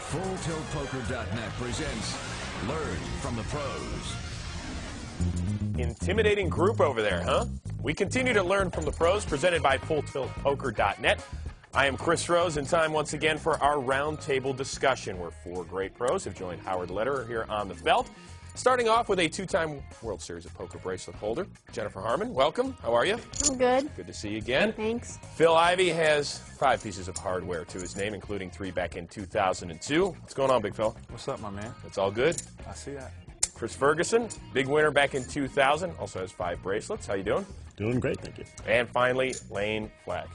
FullTiltPoker.net presents Learn from the Pros. Intimidating group over there, huh? We continue to learn from the pros, presented by FullTiltPoker.net. I am Chris Rose, and time once again for our roundtable discussion, where four great pros have joined Howard Lederer here on the felt. Starting off with a two-time World Series of Poker bracelet holder, Jennifer Harman. Welcome. How are you? I'm good. Good to see you again. Thanks. Phil Ivey has 5 pieces of hardware to his name, including 3 back in 2002. What's going on, Big Phil? What's up, my man? It's all good. I see that. Chris Ferguson, big winner back in 2000, also has 5 bracelets. How you doing? Doing great, thank you. And finally, Lane Flack,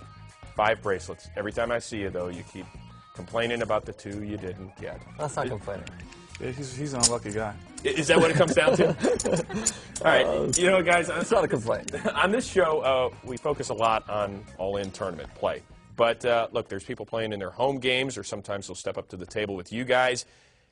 5 bracelets. Every time I see you, though, you keep complaining about the 2 you didn't get. That's not complaining. Yeah, he's an unlucky guy. Is that what it comes down to? All right, you know, guys, It's not a complaint. on this show, we focus a lot on all-in tournament play. But, look, there's people playing in their home games, or sometimes they'll step up to the table with you guys.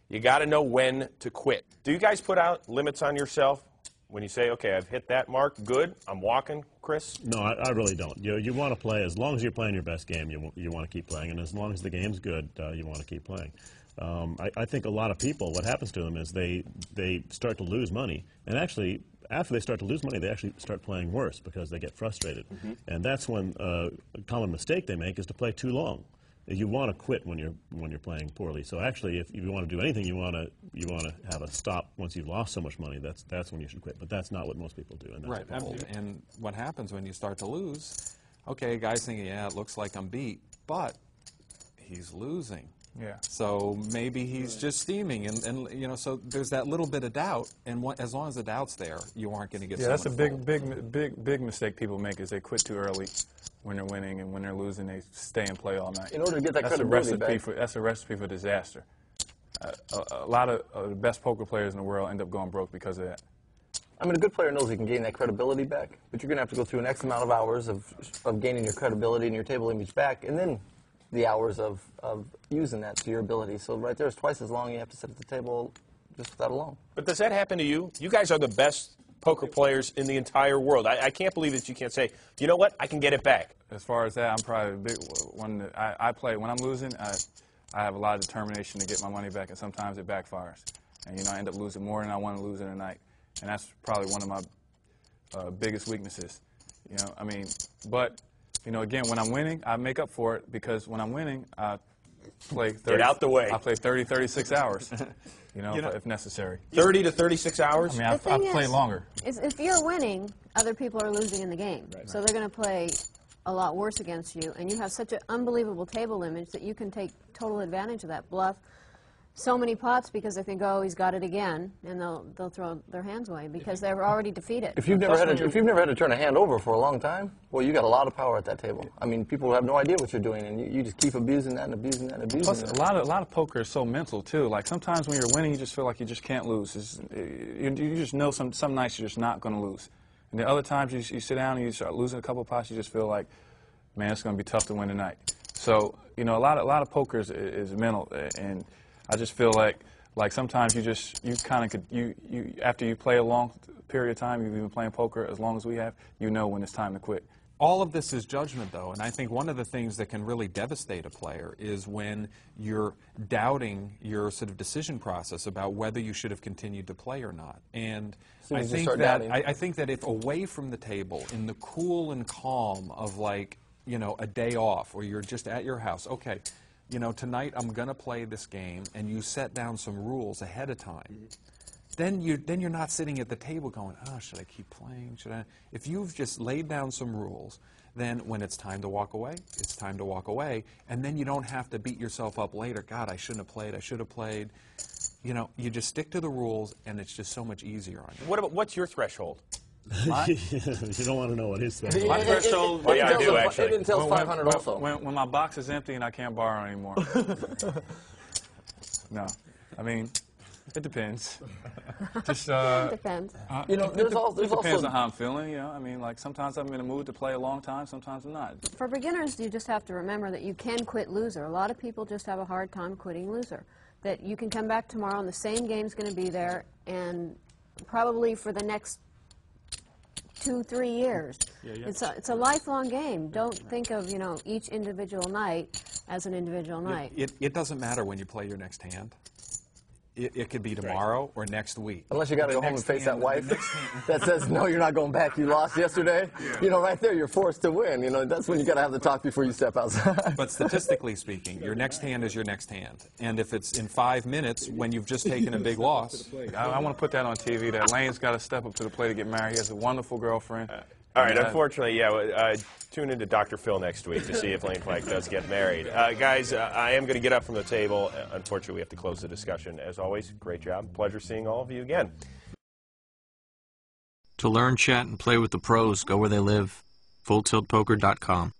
You got to know when to quit. Do you guys put out limits on yourself? When you say, okay, I've hit that mark, good, I'm walking, Chris? No, I really don't. You want to play, as long as you're playing your best game, you want to keep playing, and as long as the game's good, you want to keep playing. I think a lot of people, what happens to them is they start to lose money, and actually, after they start to lose money, they actually start playing worse because they get frustrated. And that's when a common mistake they make is to play too long. You want to quit when you're playing poorly. So actually, if you want to do anything, you want to have a stop once you've lost so much money. That's when you should quit. But that's not what most people do. And that's Right, what people do. and what happens when you start to lose, okay, guys thinking, yeah, it looks like I'm beat, but he's losing. Yeah. So maybe he's just steaming, and you know, so there's that little bit of doubt, and as long as the doubt's there, you aren't going to get Yeah, that's a someone big mistake people make is they quit too early when they're winning, and when they're losing, they stay and play all night. In order to get that That's a credibility recipe back. that's a recipe for disaster. A lot of the best poker players in the world end up going broke because of that. I mean, a good player knows he can gain that credibility back, but you're going to have to go through an X amount of hours of gaining your credibility and your table image back, and then the hours of using that to your ability. So right there is twice as long you have to sit at the table just with that alone. But does that happen to you? You guys are the best poker players in the entire world. I can't believe that you can't say, you know what, I can get it back. As far as that, I'm probably the big one. That I play when I'm losing. I have a lot of determination to get my money back, and sometimes it backfires. And you know, I end up losing more than I want to lose in a night, and that's probably one of my biggest weaknesses. You know, I mean, but you know, again, when I'm winning, I make up for it because when I'm winning, I play 30. Get out the way. I play 30, 36 hours. You know, if necessary. 30 to 36 hours? I mean, I play longer. If you're winning, other people are losing in the game. So they're going to play a lot worse against you, and you have such an unbelievable table image that you can take total advantage of that bluff so many pots because they think, oh, he's got it again, and they'll throw their hands away because they're already defeated. If you've never had to turn a hand over for a long time, well, you got a lot of power at that table. I mean, people have no idea what you're doing, and you just keep abusing that and abusing that and abusing Plus, that. a lot of poker is so mental too. Like sometimes when you're winning, you just feel like you just can't lose. You just know some nights you're just not going to lose, and the other times you sit down and you start losing a couple of pots, you just feel like, man, it's going to be tough to win tonight. So you know, a lot of poker is mental, and I just feel like sometimes you kind of could after you play a long period of time, you've been playing poker as long as we have, you know when it's time to quit. All of this is judgment, though, and I think one of the things that can really devastate a player is when you're doubting your sort of decision process about whether you should have continued to play or not. And I think that if away from the table, in the cool and calm of like, you know, a day off, or you're just at your house, okay, you know, tonight I'm going to play this game, and you set down some rules ahead of time. Then you're not sitting at the table going, oh, should I keep playing? Should I? If you've just laid down some rules, then when it's time to walk away, it's time to walk away, and then you don't have to beat yourself up later. God, I shouldn't have played. I should have played. You know, you just stick to the rules, and it's just so much easier on you. What's your threshold? You don't want to know what his threshold is. My threshold. Well, yeah, I do, actually. It entails 500 also. When my box is empty and I can't borrow anymore. No, I mean, it depends. Just It depends. You know, there's it depends also on how I'm feeling. You know, I mean, like sometimes I'm in a mood to play a long time, sometimes I'm not. For beginners, you just have to remember that you can quit loser. A lot of people just have a hard time quitting loser. That you can come back tomorrow and the same game's going to be there, and probably for the next 2, 3 years. It's a lifelong game. Don't think of, each individual night as an individual night. It doesn't matter when you play your next hand. It could be tomorrow or next week. Unless you got to go home and face that wife that says, no, you're not going back. You lost yesterday. Right there, you're forced to win. That's when you got to have the talk before you step outside. But statistically speaking, your next hand is your next hand. And if it's in 5 minutes when you've just taken a big loss. I want to put that on TV, that Lane's got to step up to the plate to get married. He has a wonderful girlfriend. All right, unfortunately, tune into Dr. Phil next week to see if Lane Flack does get married. Guys, I am going to get up from the table. Unfortunately, we have to close the discussion. As always, great job. Pleasure seeing all of you again. To learn, chat, and play with the pros, go where they live. FullTiltPoker.com.